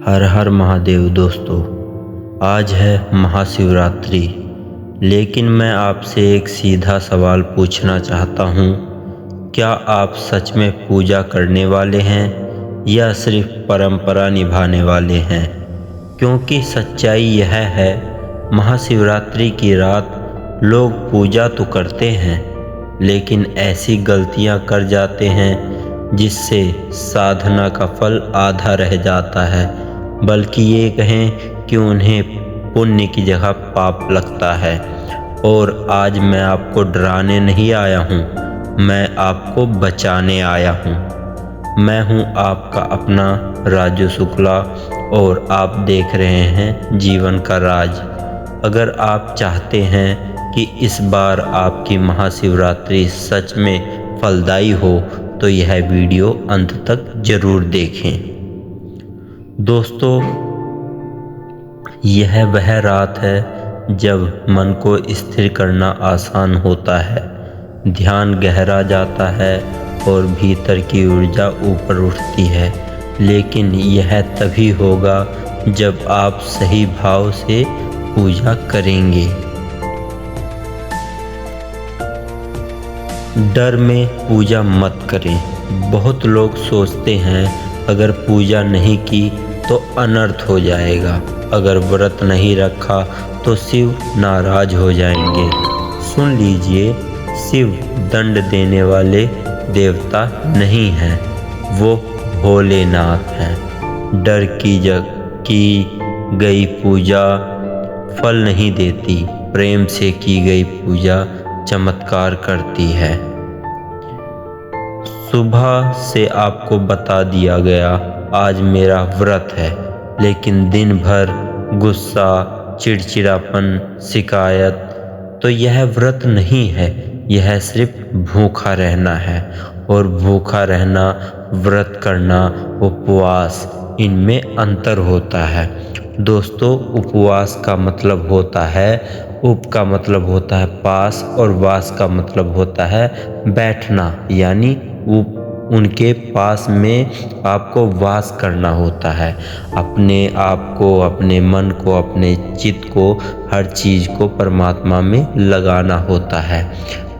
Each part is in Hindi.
हर हर महादेव दोस्तों। आज है महाशिवरात्रि, लेकिन मैं आपसे एक सीधा सवाल पूछना चाहता हूँ। क्या आप सच में पूजा करने वाले हैं या सिर्फ परंपरा निभाने वाले हैं? क्योंकि सच्चाई यह है, महाशिवरात्रि की रात लोग पूजा तो करते हैं, लेकिन ऐसी गलतियाँ कर जाते हैं जिससे साधना का फल आधा रह जाता है, बल्कि ये कहें कि उन्हें पुण्य की जगह पाप लगता है। और आज मैं आपको डराने नहीं आया हूँ, मैं आपको बचाने आया हूँ। मैं हूँ आपका अपना राजू शुक्ला और आप देख रहे हैं जीवन का राज। अगर आप चाहते हैं कि इस बार आपकी महाशिवरात्रि सच में फलदायी हो तो यह वीडियो अंत तक जरूर देखें। दोस्तों, यह वह रात है जब मन को स्थिर करना आसान होता है, ध्यान गहरा जाता है और भीतर की ऊर्जा ऊपर उठती है। लेकिन यह तभी होगा जब आप सही भाव से पूजा करेंगे। डर में पूजा मत करें। बहुत लोग सोचते हैं अगर पूजा नहीं की तो अनर्थ हो जाएगा, अगर व्रत नहीं रखा तो शिव नाराज हो जाएंगे। सुन लीजिए, शिव दंड देने वाले देवता नहीं हैं, वो भोलेनाथ हैं। डर की गई पूजा फल नहीं देती, प्रेम से की गई पूजा चमत्कार करती है। सुबह से आपको बता दिया गया आज मेरा व्रत है, लेकिन दिन भर गुस्सा, चिड़चिड़ापन, शिकायत, तो यह व्रत नहीं है, यह सिर्फ भूखा रहना है। और भूखा रहना, व्रत करना, उपवास, इनमें अंतर होता है। दोस्तों, उपवास का मतलब होता है, उप का मतलब होता है पास और वास का मतलब होता है बैठना, यानी उनके पास में आपको वास करना होता है। अपने आप को, अपने मन को, अपने चित्त को, हर चीज़ को परमात्मा में लगाना होता है।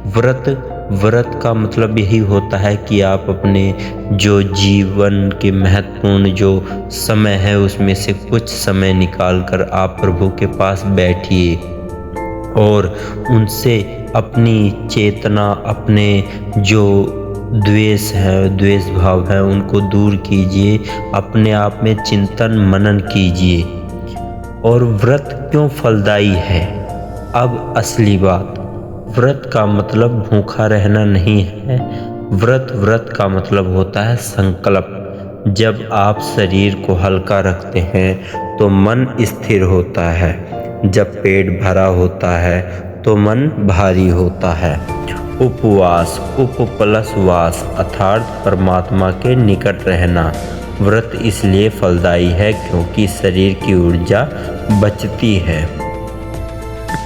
व्रत का मतलब यही होता है कि आप अपने जो जीवन के महत्वपूर्ण जो समय है उसमें से कुछ समय निकाल कर आप प्रभु के पास बैठिए और उनसे अपनी चेतना, अपने जो द्वेष है, द्वेष भाव है, उनको दूर कीजिए, अपने आप में चिंतन मनन कीजिए। और व्रत क्यों फलदायी है? अब असली बात, व्रत का मतलब भूखा रहना नहीं है। व्रत का मतलब होता है संकल्प। जब आप शरीर को हल्का रखते हैं तो मन स्थिर होता है, जब पेट भरा होता है तो मन भारी होता है। उपवास, उप प्लस वास, अर्थात परमात्मा के निकट रहना। व्रत इसलिए फलदायी है क्योंकि शरीर की ऊर्जा बचती है,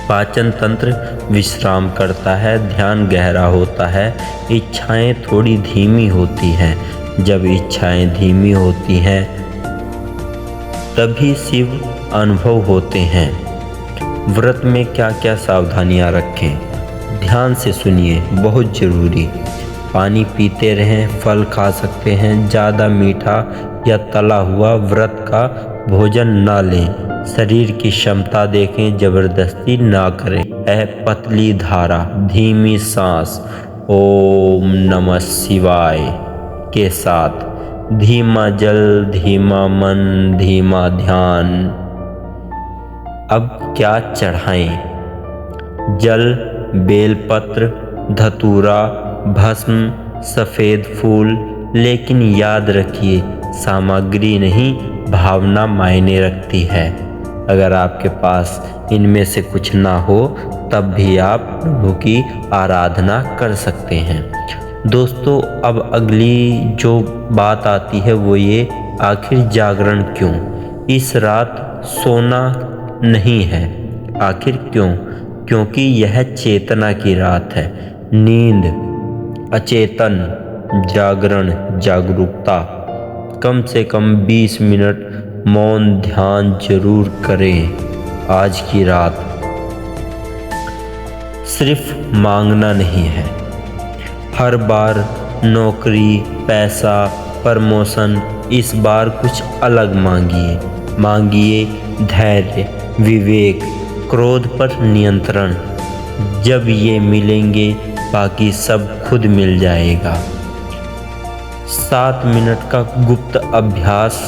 पाचन तंत्र विश्राम करता है, ध्यान गहरा होता है, इच्छाएं थोड़ी धीमी होती हैं। जब इच्छाएं धीमी होती हैं तभी शिव अनुभव होते हैं। व्रत में क्या क्या सावधानियां रखें? ध्यान से सुनिए, बहुत ज़रूरी। पानी पीते रहें, फल खा सकते हैं, ज़्यादा मीठा या तला हुआ व्रत का भोजन ना लें। शरीर की क्षमता देखें, जबरदस्ती ना करें। पतली धारा, धीमी सांस, ओम नमः शिवाय के साथ, धीमा जल, धीमा मन, धीमा ध्यान। अब क्या चढ़ाएं? जल, बेलपत्र, धतूरा, भस्म, सफ़ेद फूल। लेकिन याद रखिए, सामग्री नहीं, भावना मायने रखती है। अगर आपके पास इनमें से कुछ ना हो तब भी आप प्रभु की आराधना कर सकते हैं। दोस्तों, अब अगली जो बात आती है वो ये, आखिर जागरण क्यों? इस रात सोना नहीं है। आखिर क्यों? क्योंकि यह चेतना की रात है। नींद, अचेतन, जागरण, जागरूकता। कम से कम 20 मिनट मौन ध्यान जरूर करें। आज की रात सिर्फ मांगना नहीं है, हर बार नौकरी, पैसा, प्रमोशन, इस बार कुछ अलग मांगिए। मांगिए धैर्य, विवेक, क्रोध पर नियंत्रण। जब ये मिलेंगे बाकी सब खुद मिल जाएगा। 7 मिनट का गुप्त अभ्यास।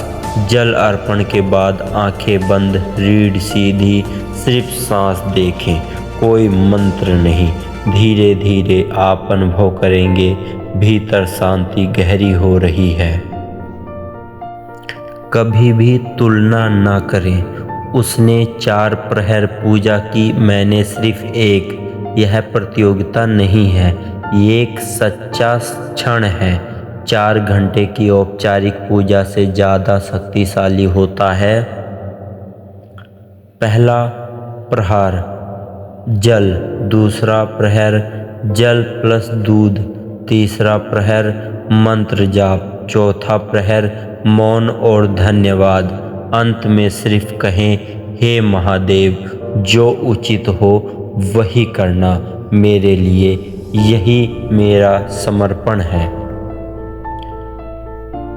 जल अर्पण के बाद आंखें बंद, रीढ़ सीधी, सिर्फ सांस देखें, कोई मंत्र नहीं। धीरे धीरे आप अनुभव करेंगे भीतर शांति गहरी हो रही है। कभी भी तुलना ना करें। उसने 4 प्रहर पूजा की, मैंने सिर्फ एक। यह प्रतियोगिता नहीं है, ये एक सच्चा क्षण है। 4 घंटे की औपचारिक पूजा से ज़्यादा शक्तिशाली होता है। पहला प्रहार जल, दूसरा प्रहर जल प्लस दूध, तीसरा प्रहर मंत्र जाप, चौथा प्रहर मौन और धन्यवाद। अंत में सिर्फ कहें, हे महादेव, जो उचित हो वही करना मेरे लिए, यही मेरा समर्पण है।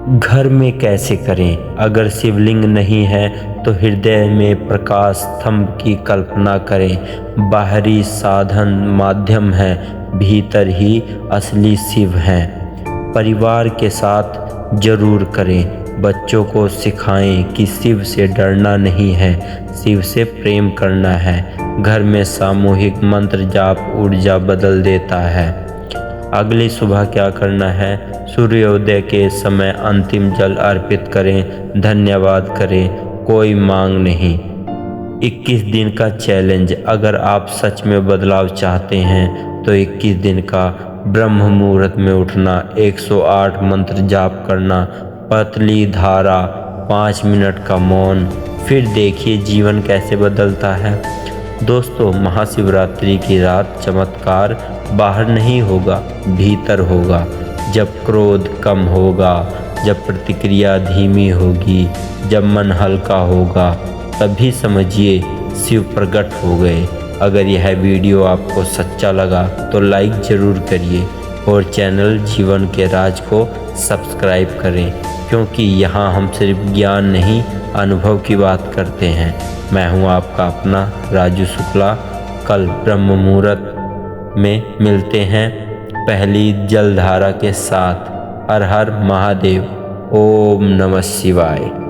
घर में कैसे करें? अगर शिवलिंग नहीं है तो हृदय में प्रकाश स्तंभ की कल्पना करें। बाहरी साधन माध्यम है, भीतर ही असली शिव हैं। परिवार के साथ जरूर करें। बच्चों को सिखाएं कि शिव से डरना नहीं है, शिव से प्रेम करना है। घर में सामूहिक मंत्र जाप ऊर्जा बदल देता है। अगली सुबह क्या करना है? सूर्योदय के समय अंतिम जल अर्पित करें, धन्यवाद करें, कोई मांग नहीं। 21 दिन का चैलेंज। अगर आप सच में बदलाव चाहते हैं तो 21 दिन का ब्रह्म मुहूर्त में उठना, 108 मंत्र जाप करना, पतली धारा, 5 मिनट का मौन, फिर देखिए जीवन कैसे बदलता है। दोस्तों, महाशिवरात्रि की रात चमत्कार बाहर नहीं होगा, भीतर होगा। जब क्रोध कम होगा, जब प्रतिक्रिया धीमी होगी, जब मन हल्का होगा, तभी समझिए शिव प्रकट हो गए। अगर यह वीडियो आपको सच्चा लगा तो लाइक ज़रूर करिए और चैनल जीवन के राज को सब्सक्राइब करें, क्योंकि यहाँ हम सिर्फ ज्ञान नहीं, अनुभव की बात करते हैं। मैं हूँ आपका अपना राजू शुक्ला। कल ब्रह्म मुहूर्त में मिलते हैं पहली जलधारा के साथ। हर हर महादेव। ओम नमः शिवाय।